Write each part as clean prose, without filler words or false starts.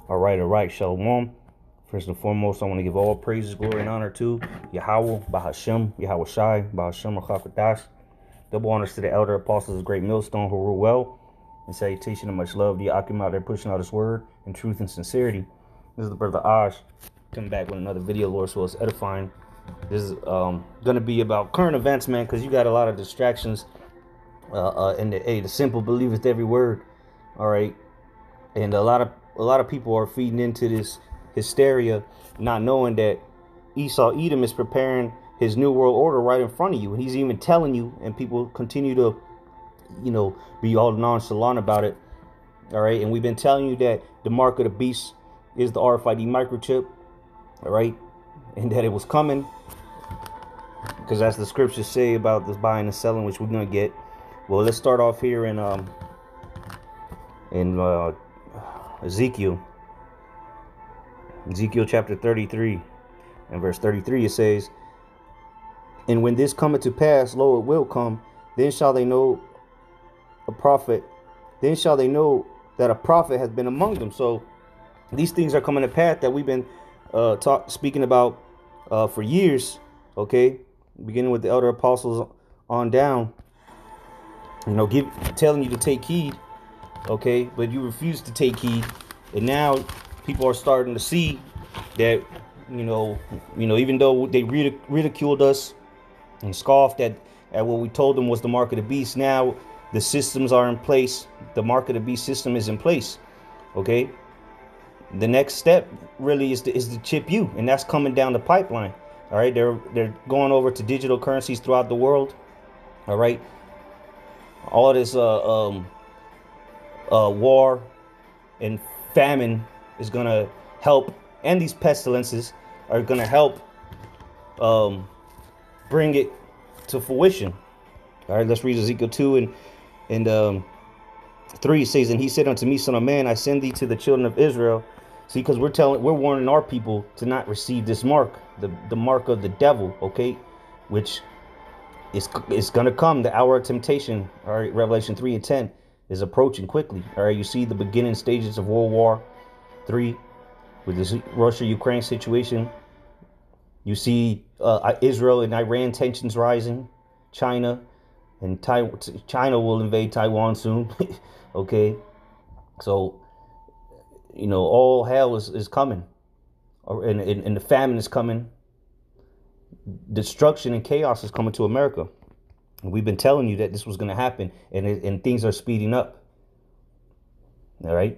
All right. Shalom. First and foremost, I want to give all praises, glory, and honor to Yahweh, Bahashem, Yahweh Shai, Bahashem, Rachakadash. Double honors to the elder apostles of Great Millstone who rule well. And salutation and much love to Yakim out there pushing out his word in truth and sincerity. This is the brother Ash coming back with another video, Lord, so it's edifying. This is going to be about current events, man, because you got a lot of distractions. And the simple believeth every word. All right. And a lot of people are feeding into this hysteria, not knowing that Edom is preparing his new world order right in front of you. And he's even telling you, and people continue to, be all nonchalant about it. All right. And we've been telling you that the mark of the beast is the RFID microchip. All right. And that it was coming. Because that's the scriptures say about this buying and selling, which we're going to get. Well, let's start off here in Ezekiel chapter 33 and verse 33. It says, "And when this cometh to pass, lo, it will come, then shall they know a prophet, then shall they know that a prophet has been among them." So these things are coming to pass that we've been speaking about for years, okay, beginning with the elder apostles on down, telling you to take heed, okay, but you refuse to take heed. And now people are starting to see that, even though they ridiculed us and scoffed at what we told them was the mark of the beast, now the systems are in place. The mark of the beast system is in place, okay? The next step really is to chip you, and that's coming down the pipeline. All right, they're going over to digital currencies throughout the world. All right, all this war and famine is gonna help, and these pestilences are gonna help bring it to fruition. All right, let's read Ezekiel 2 and 3. It says, "And he said unto me, Son of man, I send thee to the children of Israel." See, because we're warning our people to not receive this mark, the mark of the devil, okay, which is gonna come. The hour of temptation, all right, Revelation 3 and 10 is approaching quickly. All right, you see the beginning stages of World War III with this Russia-Ukraine situation. You see Israel and Iran tensions rising. China will invade Taiwan soon. Okay, so all hell is coming, and the famine is coming. Destruction and chaos is coming to America. And we've been telling you that this was going to happen, and things are speeding up. All right.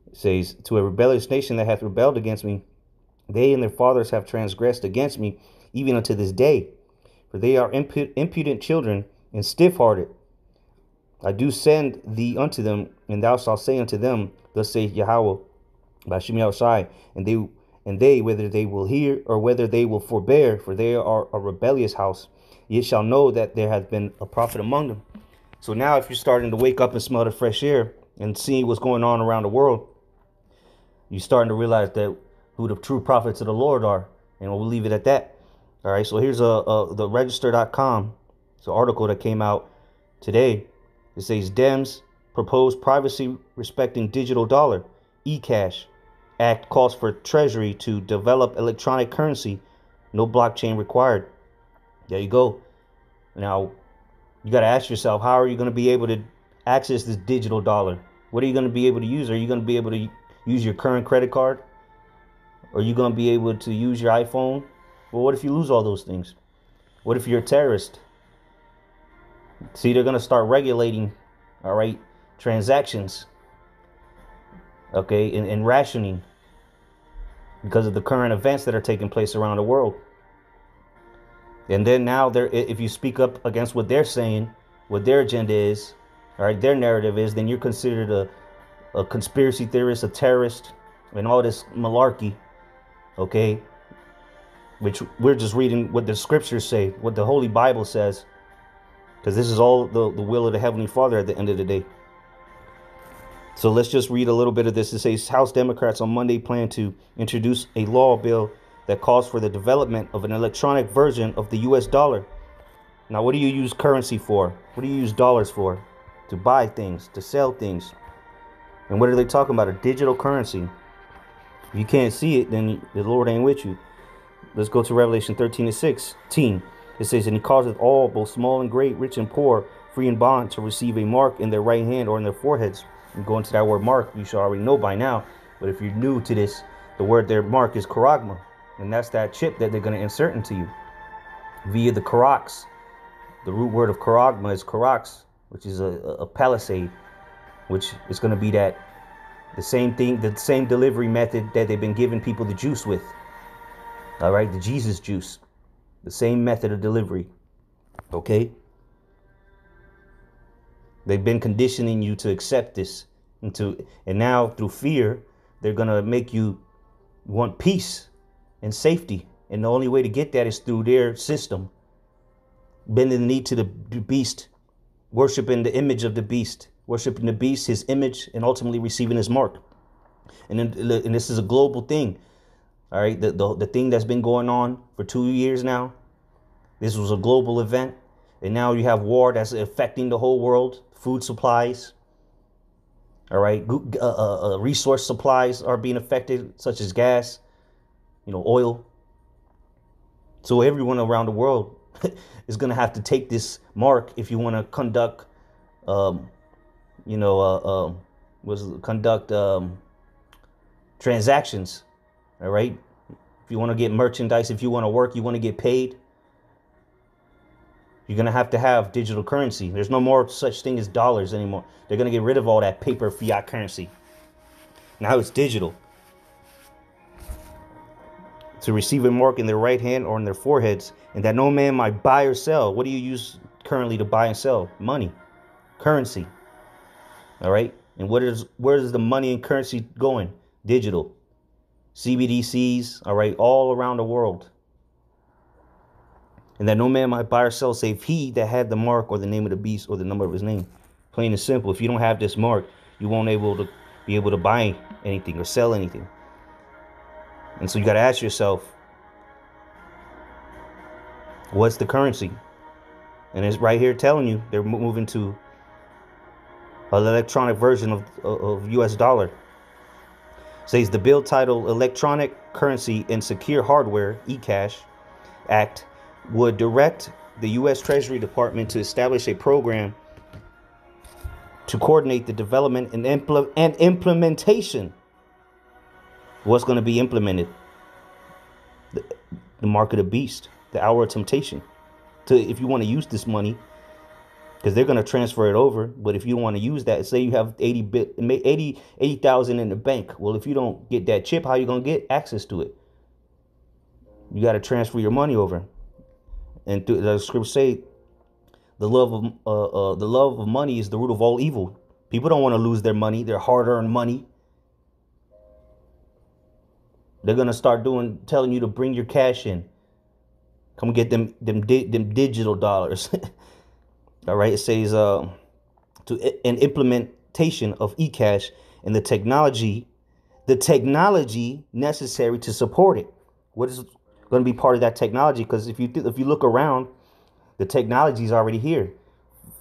It says, "To a rebellious nation that hath rebelled against me, they and their fathers have transgressed against me, even unto this day. For they are impudent children and stiff-hearted. I do send thee unto them, and thou shalt say unto them, Thus saith Yahweh, by Shem Shai, and they, whether they will hear or whether they will forbear, for they are a rebellious house, ye shall know that there hath been a prophet among them." So now if you're starting to wake up and smell the fresh air and see what's going on around the world, you're starting to realize that who the true prophets of the Lord are. And we'll leave it at that. All right, so here's the register.com. It's an article that came out today. It says, "Dems propose privacy respecting digital dollar. ECASH Act calls for Treasury to develop electronic currency. No blockchain required." There you go. Now, you got to ask yourself, how are you going to be able to access this digital dollar? What are you going to be able to use? Are you going to be able to use your current credit card? Are you going to be able to use your iPhone? Well, what if you lose all those things? What if you're a terrorist? See, they're going to start regulating, all right, transactions, okay, and rationing because of the current events that are taking place around the world. And then now, if you speak up against what they're saying, what their agenda is, all right, their narrative is, then you're considered a conspiracy theorist, a terrorist, and all this malarkey, okay? Which we're just reading what the scriptures say, what the Holy Bible says, because this is all the will of the Heavenly Father at the end of the day. So let's just read a little bit of this. It says, House Democrats on Monday plan to introduce a law bill that calls for the development of an electronic version of the U.S. dollar. Now, what do you use currency for? What do you use dollars for? To buy things, to sell things. And what are they talking about? A digital currency. If you can't see it, then the Lord ain't with you. Let's go to Revelation 13:16. It says, and he causeth all, both small and great, rich and poor, free and bond, to receive a mark in their right hand or in their foreheads. And go into that word mark, you should already know by now. But if you're new to this, the word there, mark, is charagma. And that's that chip that they're going to insert into you via the karax. The root word of charagma is karax, which is a palisade, which is going to be that the same thing, the same delivery method that they've been giving people the juice with. All right, the Jesus juice, the same method of delivery. Okay, they've been conditioning you to accept this, and now through fear, they're gonna make you want peace and safety, and the only way to get that is through their system, bending the knee to the beast, worshiping the image of the beast, worshiping the beast, his image, and ultimately receiving his mark. And this is a global thing. All right, the thing that's been going on for 2 years now, this was a global event. And now you have war that's affecting the whole world. Food supplies, all right, resource supplies are being affected, such as gas, oil. So everyone around the world is going to have to take this mark if you want to conduct, transactions. All right. If you want to get merchandise, if you want to work, you want to get paid, you're going to have digital currency. There's no more such thing as dollars anymore. They're going to get rid of all that paper fiat currency. Now it's digital. To receive a mark in their right hand or in their foreheads, and that no man might buy or sell. What do you use currently to buy and sell? Money, currency. All right. And where is the money and currency going? Digital. CBDCs, all right, all around the world. And that no man might buy or sell save he that had the mark or the name of the beast or the number of his name. Plain and simple. If you don't have this mark, you won't be able to buy anything or sell anything. And so you got to ask yourself, what's the currency? And it's right here telling you they're moving to an electronic version of US dollar. Says the bill titled Electronic Currency and Secure Hardware, ECASH Act, would direct the U.S. Treasury Department to establish a program to coordinate the development and implementation. What's going to be implemented? The mark of the beast, the hour of temptation. If you want to use this money, because they're going to transfer it over. But if you want to use that, say you have 80,000 in the bank. Well, if you don't get that chip, how are you going to get access to it? You got to transfer your money over. And the scriptures say the love of money is the root of all evil. People don't want to lose their money, their hard-earned money. They're going to start telling you to bring your cash in. Come get them digital dollars. All right, it says an implementation of ECASH and the technology necessary to support it. What is going to be part of that technology? Because if you look around, the technology is already here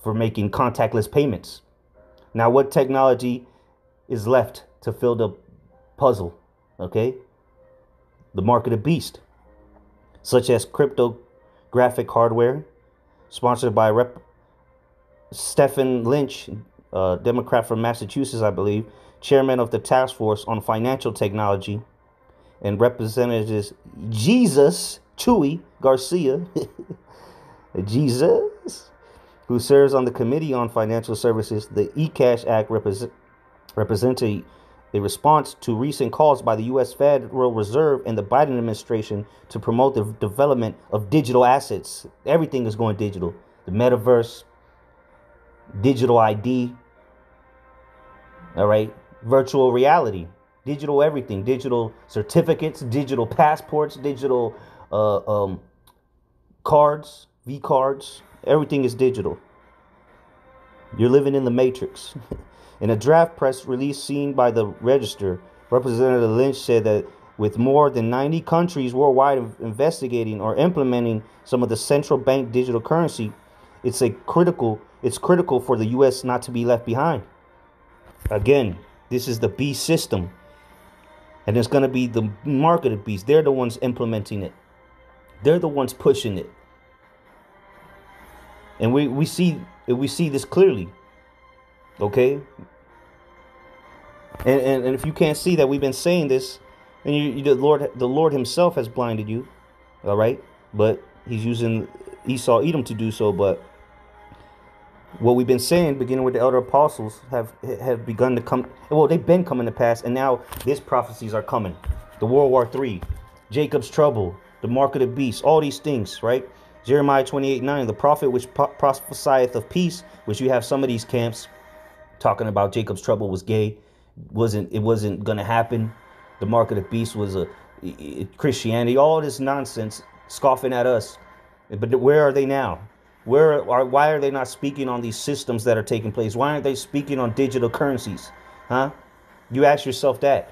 for making contactless payments. Now, what technology is left to fill the puzzle? Okay, the mark of the beast, such as cryptographic hardware, sponsored by Stephen Lynch, Democrat from Massachusetts, I believe, chairman of the task force on financial technology, and Representatives Jesus Chewy Garcia, Jesus, who serves on the Committee on Financial Services. The ECASH Act represents a response to recent calls by the U.S. Federal Reserve and the Biden administration to promote the development of digital assets. Everything is going digital. The metaverse, digital ID, all right, virtual reality, digital everything, digital certificates, digital passports, digital cards, V-cards, everything is digital. You're living in the matrix. In a draft press release seen by the Register, Representative Lynch said that with more than 90 countries worldwide investigating or implementing some of the central bank digital currency, it's critical for the U.S. not to be left behind. Again, this is the beast system. And it's going to be the mark of the beast. They're the ones implementing it. They're the ones pushing it. And we see this clearly. Okay? And if you can't see that we've been saying this, and the Lord himself has blinded you, all right? But he's using Esau, Edom to do so. But what we've been saying, beginning with the elder apostles, have begun to come. Well, they've been coming to pass, and now these prophecies are coming. The World War III, Jacob's trouble, the mark of the beast, all these things, right? Jeremiah 28:9, the prophet which prophesieth of peace, which you have some of these camps talking about Jacob's trouble was gay. It wasn't going to happen. The mark of the beast was Christianity, all this nonsense, scoffing at us. But where are they now? Why are they not speaking on these systems that are taking place? Why aren't they speaking on digital currencies? Huh? You ask yourself that.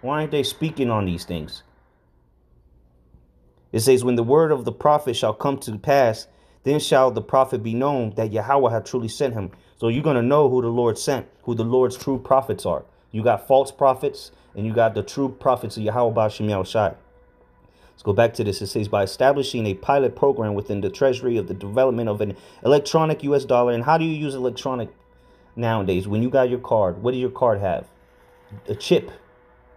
Why aren't they speaking on these things? It says, when the word of the prophet shall come to pass, then shall the prophet be known that Yahweh hath truly sent him. So you're going to know who the Lord sent, who the Lord's true prophets are. You got false prophets, and you got the true prophets of Yahweh Ba'ashem Yahushai. Let's go back to this. It says, by establishing a pilot program within the treasury of the development of an electronic US dollar. And how do you use electronic nowadays? When you got your card, what does your card have? A chip,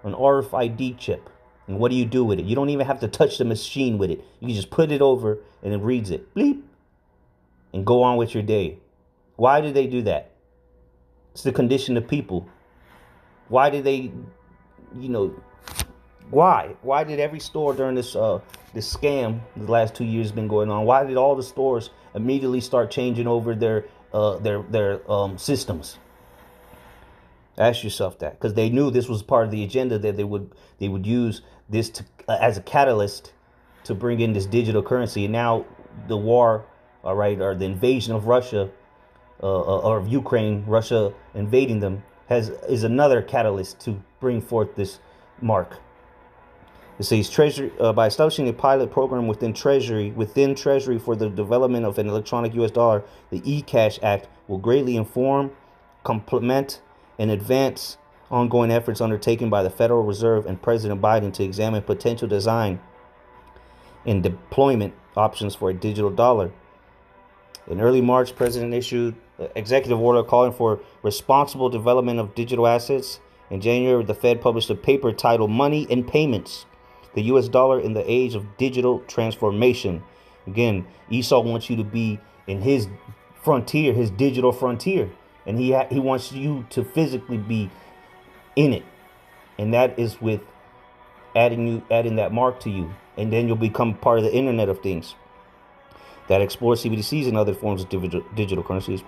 an RFID chip. And what do you do with it? You don't even have to touch the machine with it. You can just put it over and it reads it. Bleep. And go on with your day. Why did they do that? It's the condition of people. Why did they, why? Why did every store during this scam the last 2 years been going on? Why did all the stores immediately start changing over their systems? Ask yourself that, because they knew this was part of the agenda, that they would use this as a catalyst to bring in this digital currency. And now the war, all right, or the invasion of Russia or of Ukraine, Russia invading them, is another catalyst to bring forth this mark. It says Treasury by establishing a pilot program within Treasury for the development of an electronic US dollar, the ECASH Act will greatly inform, complement, and advance ongoing efforts undertaken by the Federal Reserve and President Biden to examine potential design and deployment options for a digital dollar. In early March, President issued an executive order calling for responsible development of digital assets. In January, the Fed published a paper titled Money and Payments, the U.S. Dollar in the Age of Digital Transformation. Again, Esau wants you to be in his frontier, his digital frontier. And he wants you to physically be in it. And that is with adding that mark to you. And then you'll become part of the Internet of Things that explores CBDCs and other forms of digital currencies.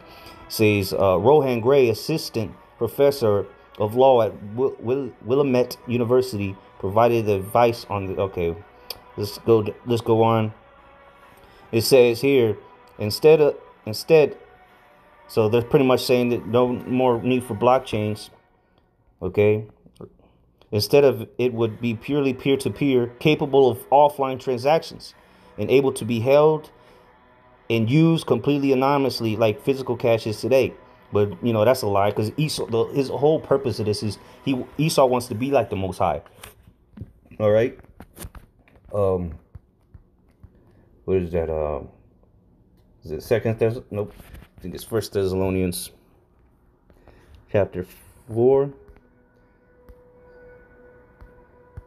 Says Rohan Gray, assistant professor of law at Willamette University, provided advice on the. Okay, let's go on. It says here, instead. So they're pretty much saying that no more need for blockchains. Okay. Instead of it would be purely peer-to-peer, capable of offline transactions and able to be held and used completely anonymously like physical cash is today. But, that's a lie, because Esau, his whole purpose of this is Esau wants to be like the Most High. All right. What is that? Is it Second Thessalonians? Nope. I think it's First Thessalonians chapter 4.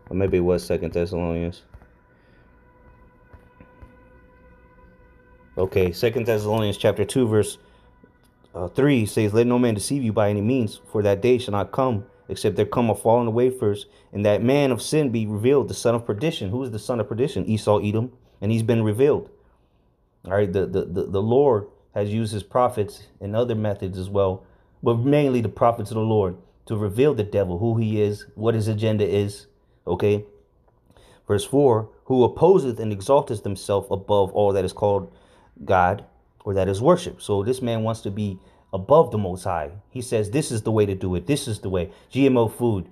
Or maybe it was Second Thessalonians. Okay, Second Thessalonians chapter 2, verse 3 says, let no man deceive you by any means, for that day shall not come, except there come a falling away first, and that man of sin be revealed, the son of perdition. Who is the son of perdition? Esau, Edom, and he's been revealed. All right, the Lord has used his prophets and other methods as well, but mainly the prophets of the Lord, to reveal the devil, who he is, what his agenda is. Okay. Verse 4, who opposeth and exalteth himself above all that is called God or that is worship. So this man wants to be above the Most High. He says, this is the way to do it. This is the way. GMO food.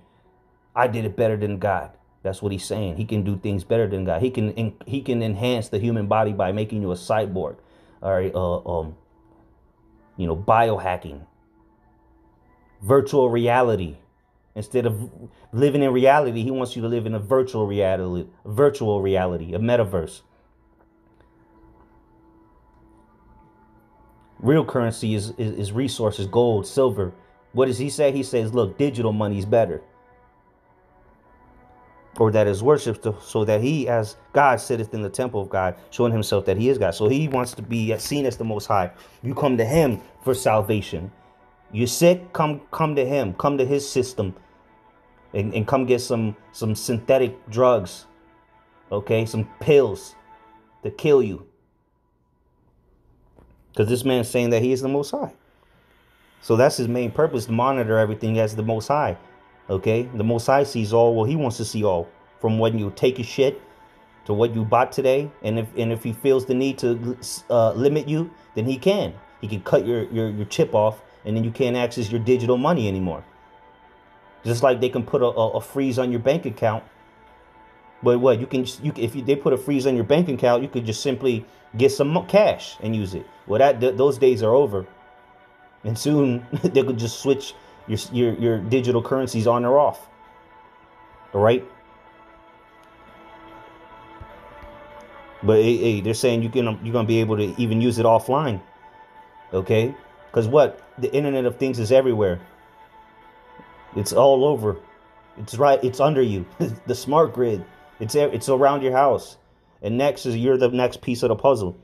I did it better than God. That's what he's saying. He can do things better than God. He can enhance the human body by making you a cyborg. All right. Biohacking, virtual reality. Instead of living in reality, he wants you to live in a virtual reality, a metaverse. Real currency is resources, gold, silver. What does he say? He says, look, digital money is better. Or that is worshipped, so that he, as God, sitteth in the temple of God, showing himself that he is God. So he wants to be seen as the Most High. You come to him for salvation. You're sick, come to him. Come to his system. And come get some synthetic drugs. Okay? Some pills to kill you. Because this man's saying that he is the Most High. So that's his main purpose, to monitor everything as the Most High. Okay? The Most High sees all. Well, he wants to see all. From when you take a shit to what you bought today. And if he feels the need to limit you, then he can. He can cut your chip off, and then you can't access your digital money anymore. Just like they can put a freeze on your bank account. But what if they put a freeze on your bank account, you could just simply get some cash and use it. Well, those days are over. And soon they could just switch your digital currencies on or off. All right. But hey, they're saying you're gonna be able to even use it offline. Okay. Because what? The Internet of Things is everywhere. It's all over. It's right. It's under you. The smart grid. It's around your house. And next is you're the next piece of the puzzle.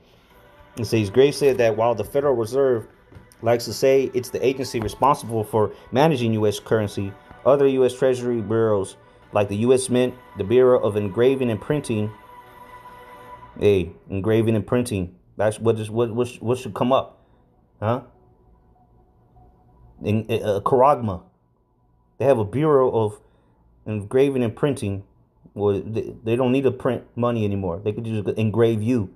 It says Gray said that while the Federal Reserve likes to say it's the agency responsible for managing U.S. currency, other U.S. Treasury bureaus like the U.S. Mint, the Bureau of Engraving and Printing. Hey, engraving and printing. That's what should come up, huh? In Karagma, they have a Bureau of Engraving and Printing. Well, they don't need to print money anymore. They could just engrave you.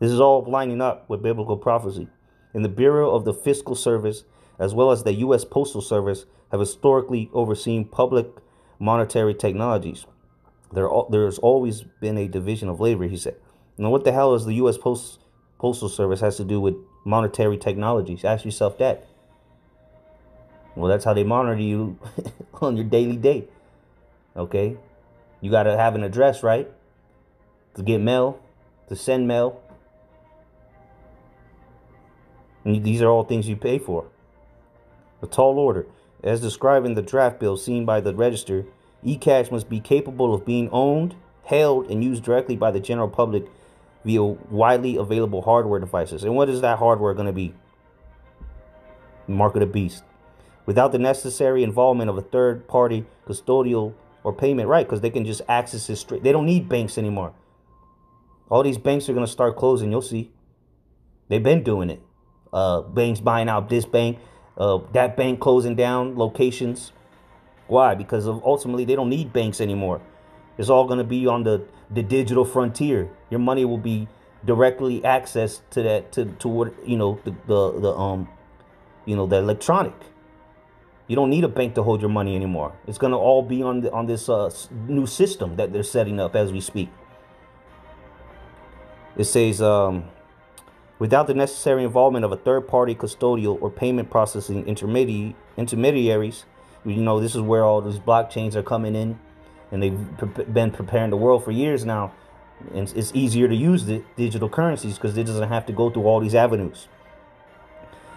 This is all lining up with biblical prophecy. And the Bureau of the Fiscal Service, as well as the U.S. Postal Service, have historically overseen public monetary technologies. There's always been a division of labor, he said. Now, what the hell does the U.S. Postal Service has to do with monetary technologies? Ask yourself that. Well, that's how they monitor you on your daily day. Okay? You got to have an address, right? To get mail, to send mail. And these are all things you pay for. A tall order. As described in the draft bill seen by the Register, ECASH must be capable of being owned, held, and used directly by the general public via widely available hardware devices. And what is that hardware going to be? Mark of the beast. Without the necessary involvement of a third-party custodial or payment, right? Because they can just access it straight. They don't need banks anymore. All these banks are going to start closing. You'll see. They've been doing it. Banks buying out this bank, that bank closing down locations. Why? Because ultimately they don't need banks anymore. It's all going to be on the digital frontier. Your money will be directly accessed to that to what the electronic. You don't need a bank to hold your money anymore. It's going to all be on this new system that they're setting up as we speak. It says, without the necessary involvement of a third-party custodial or payment processing intermediaries, this is where all these blockchains are coming in, and they've been preparing the world for years now. And it's easier to use the digital currencies because it doesn't have to go through all these avenues.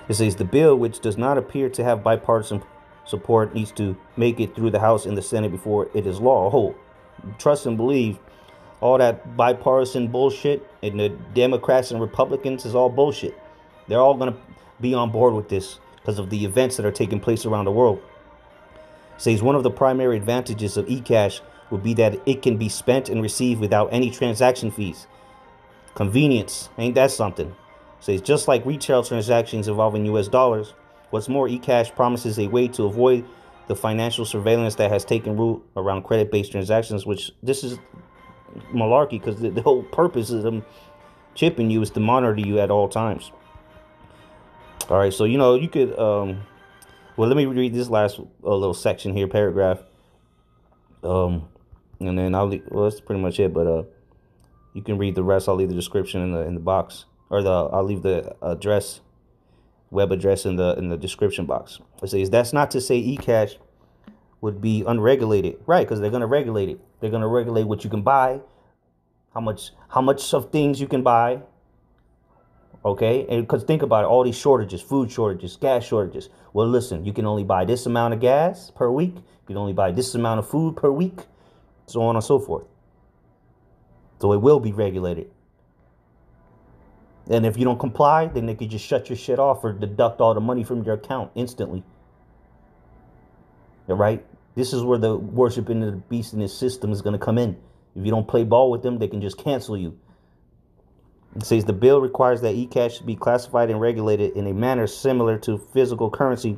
It says the bill, which does not appear to have bipartisan support, needs to make it through the House and the Senate before it is law. Oh, trust and believe all that bipartisan bullshit and the Democrats and Republicans is all bullshit. They're all going to be on board with this because of the events that are taking place around the world. It says one of the primary advantages of eCash would be that it can be spent and received without any transaction fees. Convenience, ain't that something? It says just like retail transactions involving US dollars, what's more, eCash promises a way to avoid the financial surveillance that has taken root around credit-based transactions, which this is malarkey because the whole purpose of them chipping you is to monitor you at all times. All right, so you could well, let me read this last little section here, paragraph, and then that's pretty much it. But you can read the rest. I'll leave the description in the box, or I'll leave the web address in the description box. It says that's not to say eCash would be unregulated, right? Because they're going to regulate it. They're going to regulate what you can buy, how much of things you can buy. Okay, and because think about it, all these shortages, food shortages, gas shortages. Well, listen, you can only buy this amount of gas per week. You can only buy this amount of food per week, so on and so forth. So it will be regulated. And if you don't comply, then they could just shut your shit off or deduct all the money from your account instantly. All right? This is where the worship into the beast in this system is going to come in. If you don't play ball with them, they can just cancel you. It says the bill requires that ECASH be classified and regulated in a manner similar to physical currency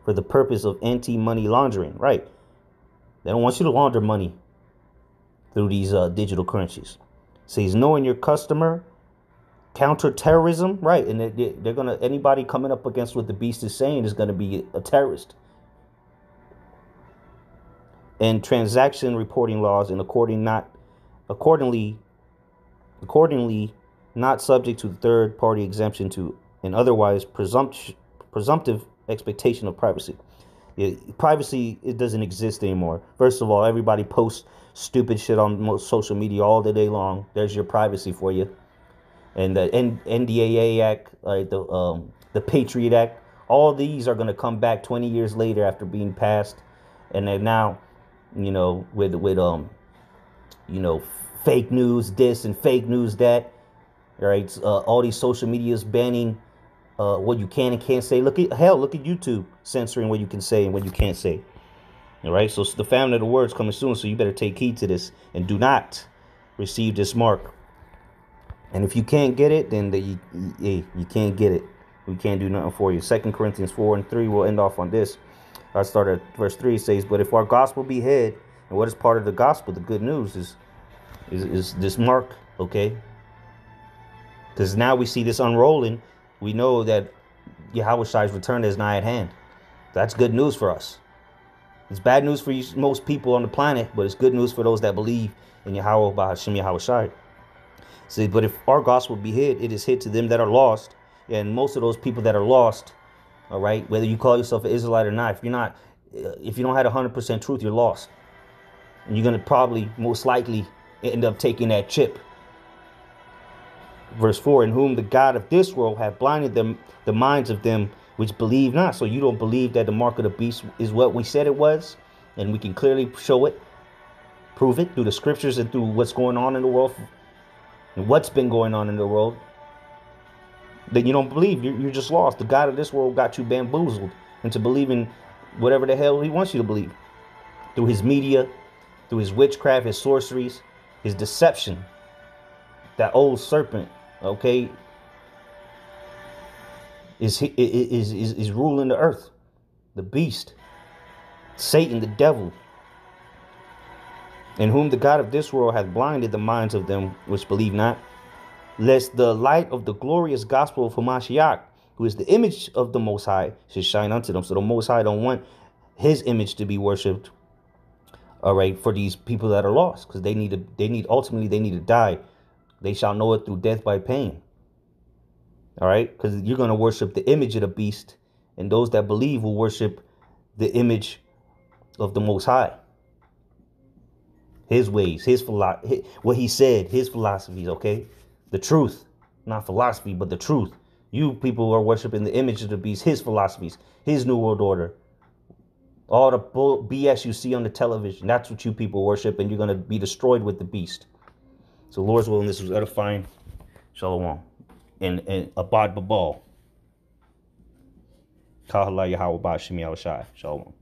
for the purpose of anti-money laundering. Right? They don't want you to launder money through these digital currencies. It says knowing your customer, counter-terrorism, right? And they're gonna, anybody coming up against what the beast is saying is gonna be a terrorist. And transaction reporting laws, and accordingly not subject to the third-party exemption to an otherwise presumptive expectation of privacy. Privacy, it doesn't exist anymore. First of all, everybody posts stupid shit on most social media all the day long. There's your privacy for you. And the NDAA Act, like the Patriot Act, all these are going to come back 20 years later after being passed, and then now, with fake news this and fake news that, right? All these social medias banning what you can and can't say. Look at YouTube censoring what you can say and what you can't say. All right, so the famine of the words coming soon, so you better take heed to this and do not receive this mark. And if you can't get it, then you can't get it. We can't do nothing for you. 2 Corinthians 4:3, we'll end off on this. I start at verse 3. It says, but if our gospel be hid, and what is part of the gospel, the good news is this mark, okay? Because now we see this unrolling. We know that Yahweh's return is nigh at hand. That's good news for us. It's bad news for most people on the planet, but it's good news for those that believe in Yahweh by Hashem Yahweh. See, but if our gospel be hid, it is hid to them that are lost. And most of those people that are lost, all right, whether you call yourself an Israelite or not, if you don't have 100% truth, you're lost. And you're going to probably, most likely, end up taking that chip. Verse 4, in whom the God of this world hath blinded them, the minds of them which believe not. So you don't believe that the mark of the beast is what we said it was, and we can clearly show it, prove it through the scriptures and through what's going on in the world, and what's been going on in the world. Then you don't believe. You're just lost. The God of this world got you bamboozled into believing whatever the hell he wants you to believe, through his media, through his witchcraft, his sorceries, his deception. That old serpent, okay, is ruling the earth. The beast, Satan, the devil, in whom the God of this world hath blinded the minds of them which believe not, lest the light of the glorious gospel of Hamashiach, who is the image of the Most High, should shine unto them. So the Most High don't want his image to be worshipped, all right, for these people that are lost, because they need to die. They shall know it through death by pain. All right, because you're going to worship the image of the beast, and those that believe will worship the image of the Most High. His ways, what he said, his philosophies, okay? The truth, not philosophy, but the truth. You people are worshiping the image of the beast, his philosophies, his new world order. All the BS you see on the television, that's what you people worship, and you're going to be destroyed with the beast. So Lord's willing, this was edifying. Shalom. And abad babal. Kahala Yahweh Ba'ashim Yahushai. Shalom.